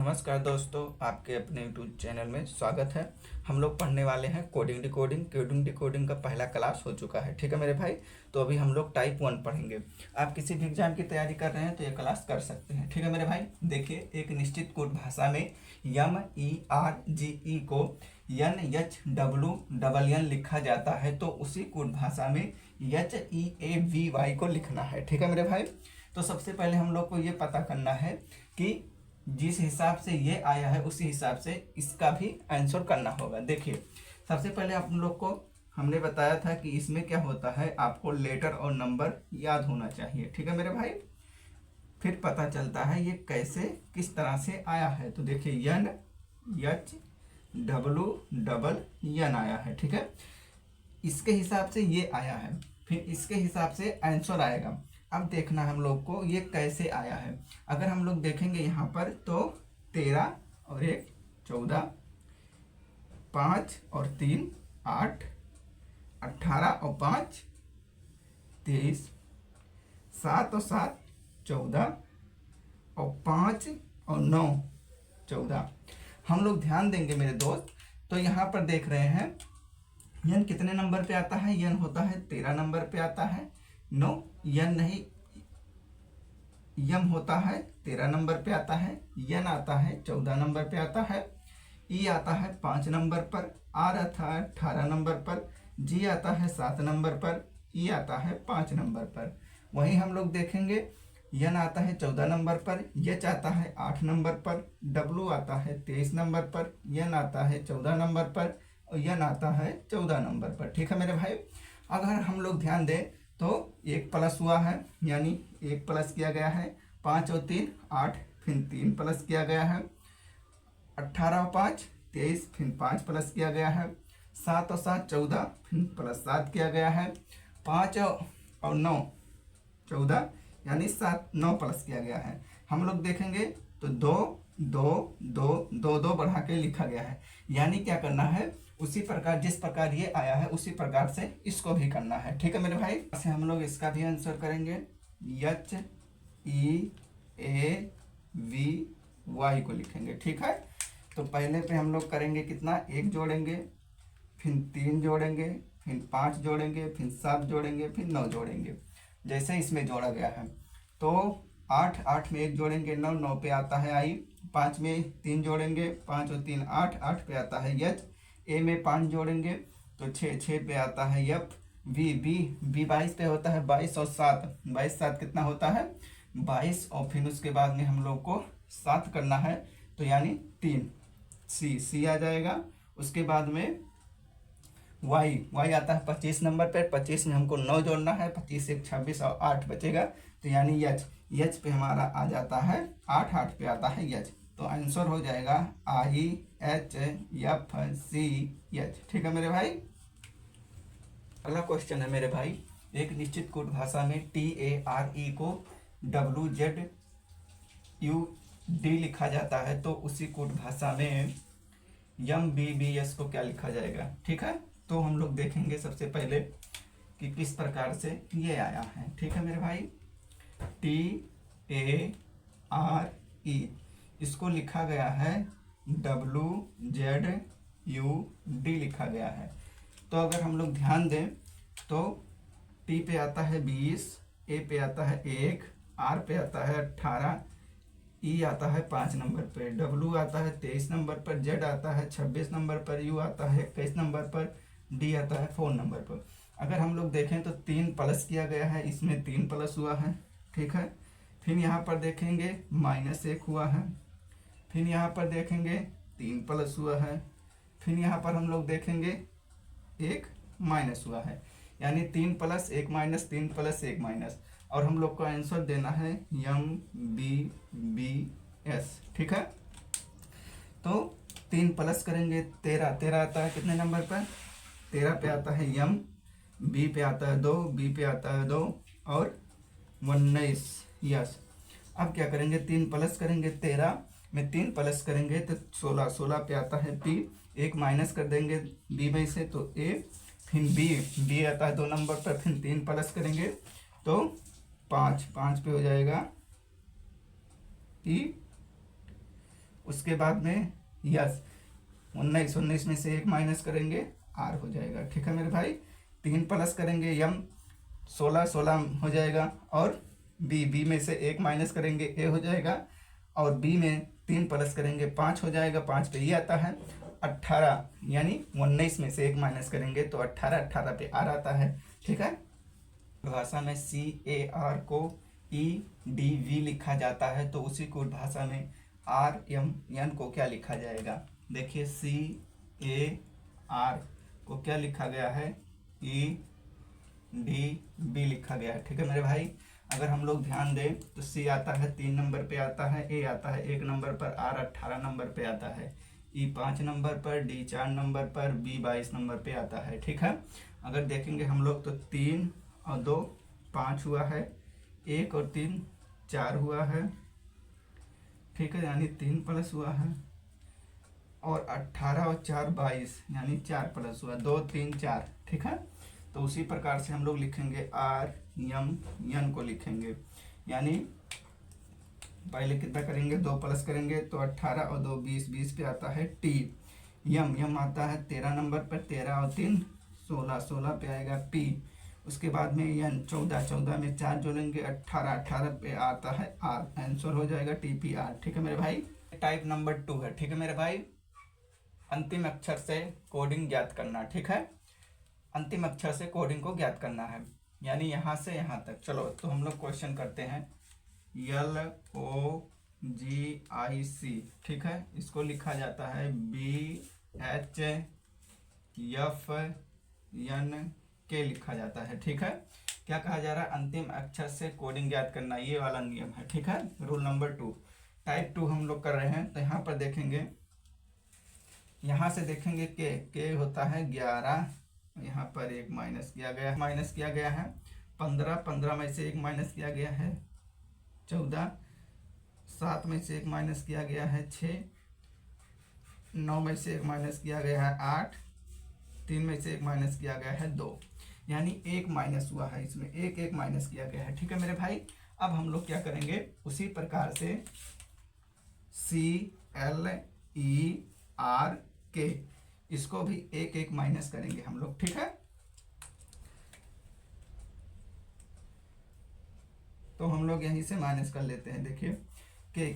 नमस्कार दोस्तों, आपके अपने यूट्यूब चैनल में स्वागत है। हम लोग पढ़ने वाले हैं कोडिंग डिकोडिंग का पहला क्लास हो चुका है। ठीक है मेरे भाई। तो अभी हम लोग टाइप 1 पढ़ेंगे। आप किसी भी एग्जाम की तैयारी कर रहे हैं तो ये क्लास कर सकते हैं। ठीक है मेरे भाई। देखिए, एक निश्चित कोड भाषा में MERGE को NHWNN लिखा जाता है, तो उसी कोड भाषा में HEAVY को लिखना है। ठीक है मेरे भाई। तो सबसे पहले हम लोग को ये पता करना है कि जिस हिसाब से ये आया है उसी हिसाब से इसका भी आंसर करना होगा। देखिए, सबसे पहले आप लोग को हमने बताया था कि इसमें क्या होता है, आपको लेटर और नंबर याद होना चाहिए। ठीक है मेरे भाई। फिर पता चलता है ये कैसे किस तरह से आया है। तो देखिए, NHWNN आया है। ठीक है, इसके हिसाब से ये आया है, फिर इसके हिसाब से आंसर आएगा। अब देखना हम लोग को ये कैसे आया है। अगर हम लोग देखेंगे यहाँ पर तो 13 और 1 14, 5 और 3 8, 18 और 5 23, 7 और 7 14 और 5 और 9 14। हम लोग ध्यान देंगे मेरे दोस्त, तो यहाँ पर देख रहे हैं यन कितने नंबर पे आता है। यन होता है 13 नंबर पे आता है। नो, यन नहीं, यम होता है 13 नंबर पे आता है। यन आता है 14 नंबर पे आता है। ई आता है 5 नंबर पर। आर आता है 18 नंबर पर। जी आता है 7 नंबर पर। ई आता है 5 नंबर पर। वहीं हम लोग देखेंगे, यन आता है 14 नंबर पर। यच आता है 8 नंबर पर। डब्लू आता है 23 नंबर पर। यन आता है 14 नंबर पर और यन आता है 14 नंबर पर। ठीक है मेरे भाई। अगर हम लोग ध्यान दें तो 1 प्लस हुआ है, यानी 1 प्लस किया गया है। 5 और 3 8, फिर 3 प्लस किया गया है। 18 और 5 23, फिर 5 प्लस किया गया है। 7 और 7 14, फिर प्लस 7 किया गया है। 5 और 9 14, यानी 7 9 प्लस किया गया है। हम लोग देखेंगे तो 2 2 2 2 2 बढ़ा के लिखा गया है। यानी क्या करना है, उसी प्रकार जिस प्रकार ये आया है उसी प्रकार से इसको भी करना है। ठीक है मेरे भाई। ऐसे हम लोग इसका भी आंसर करेंगे। HEAVY को लिखेंगे। ठीक है। तो पहले पे हम लोग करेंगे कितना, 1 जोड़ेंगे, फिर 3 जोड़ेंगे, फिर 5 जोड़ेंगे, फिर 7 जोड़ेंगे, फिर 9 जोड़ेंगे, जैसे इसमें जोड़ा गया है। तो 8 8 में 1 जोड़ेंगे 9 9 पे आता है आई। 5 में 3 जोड़ेंगे, 5 और 3 8 8 पे आता है यच। ए में 5 जोड़ेंगे तो 6 6 पे आता है यप। बी बी बी 22 पे होता है 22 और 7 22 7 कितना होता है 22, और फिर उसके बाद में हम लोग को 7 करना है, तो यानी 3। सी सी आ जाएगा। उसके बाद में वाई वाई आता है 25 नंबर पर। 25 में हमको 9 जोड़ना है। 25 से 26 और 8 बचेगा, तो यानी यच यच पे हमारा आ जाता है 8 8 पे आता है यच। तो आंसर हो जाएगा IHFC। ठीक है मेरे भाई। अगला क्वेश्चन है मेरे भाई, एक निश्चित कोड भाषा में TARE को WZUD लिखा जाता है, तो उसी कोड भाषा में MBBS को क्या लिखा जाएगा। ठीक है। तो हम लोग देखेंगे सबसे पहले कि किस प्रकार से ये आया है। ठीक है मेरे भाई। TARE इसको लिखा गया है WZUD लिखा गया है। तो अगर हम लोग ध्यान दें तो T पे आता है 20, A पे आता है 1, R पे आता है 18, E आता है 5 नंबर पर, W आता है 23 नंबर पर, Z आता है 26 नंबर पर, U आता है 21 नंबर पर, D आता है 4 नंबर पर। अगर हम लोग देखें तो 3 प्लस किया गया है, इसमें 3 प्लस हुआ है। ठीक है। फिर यहाँ पर देखेंगे -1 हुआ है। फिर यहाँ पर देखेंगे 3 प्लस हुआ है। फिर यहाँ पर हम लोग देखेंगे 1 माइनस हुआ है, यानी 3 प्लस 1 माइनस 3 प्लस 1 माइनस, और हम लोग को आंसर देना है MBBS। ठीक है। तो 3 प्लस करेंगे 13 13 आता है कितने नंबर पर, 13 पे आता है यम। बी पे आता है 2, बी पे आता है 2 और 19 यस। अब क्या करेंगे, 3 प्लस करेंगे 13 में 3 प्लस करेंगे तो 16 16 पे आता है पी। 1 माइनस कर देंगे बी में से तो ए, फिर बी आता है 2 नंबर पर। फिर 3 प्लस करेंगे तो 5 5 पे हो जाएगा ई। उसके बाद में यस 19, 19 में से 1 माइनस करेंगे आर हो जाएगा। ठीक है मेरे भाई, 3 प्लस करेंगे यम 16, 16 हो जाएगा। और बी में से 1 माइनस करेंगे ए हो जाएगा। और बी में 3 प्लस करेंगे 5 हो जाएगा। 5 पे ये आता है 18, यानी 19 में से 1 माइनस करेंगे तो 18, 18 पे आर आता है। ठीक है, भाषा में सी ए आर को ई डी वी लिखा जाता है, तो उसी को भाषा में आर एम एन को क्या लिखा जाएगा। देखिए सी ए आर को क्या लिखा गया है, ई डी बी लिखा गया है। ठीक है मेरे भाई, अगर हम लोग ध्यान दें तो सी आता है 3 नंबर पे आता है, ए आता है 1 नंबर पर, आर 18 नंबर पे आता है, ई 5 नंबर पर, डी 4 नंबर पर, बी 22 नंबर पे आता है। ठीक है, अगर देखेंगे हम लोग तो 3 और 2 5 हुआ है, 1 और 3 4 हुआ है। ठीक है, यानी 3 प्लस हुआ है। और 18 और 4 22, यानी 4 प्लस हुआ, 2 3 4। ठीक है, तो उसी प्रकार से हम लोग लिखेंगे आर यम यन को लिखेंगे, यानी पहले कितना करेंगे 2 प्लस करेंगे तो 18 और 2 20, 20 पे आता है टी। यम यम आता है 13 नंबर पर, 13 और 3 16, 16 पे आएगा पी। उसके बाद में यन 14, 14 में 4 जोड़ेंगे 18, 18 पे आता है आर, आंसर हो जाएगा टी पी आर। ठीक है मेरे भाई, टाइप नंबर 2 है। ठीक है मेरे भाई, अंतिम अक्षर से कोडिंग ज्ञात करना। ठीक है, अंतिम अक्षर से कोडिंग को ज्ञात करना है, यानी यहाँ से यहाँ तक। चलो तो हम लोग क्वेश्चन करते हैं। L O G I C, ठीक है, इसको लिखा जाता है B H F N K लिखा जाता है। ठीक है, क्या कहा जा रहा है, अंतिम अक्षर से कोडिंग ज्ञात करना, ये वाला नियम है। ठीक है, रूल नंबर 2, टाइप 2 हम लोग कर रहे हैं। तो यहाँ पर देखेंगे, यहाँ से देखेंगे के होता है 11, यहाँ पर 1 माइनस किया गया है 15, 15 में से 1 माइनस किया गया है 14, 7 में से 1 माइनस किया गया है 6, 9 में से 1 माइनस किया गया है 8, 3 में से 1 माइनस किया गया है 2, यानी 1 माइनस हुआ है इसमें, 1 माइनस किया गया है। ठीक है मेरे भाई, अब हम लोग क्या करेंगे, उसी प्रकार से CLERK इसको भी 1 माइनस करेंगे हम लोग। ठीक है, तो हम लोग यहीं से माइनस कर लेते हैं। देखिए के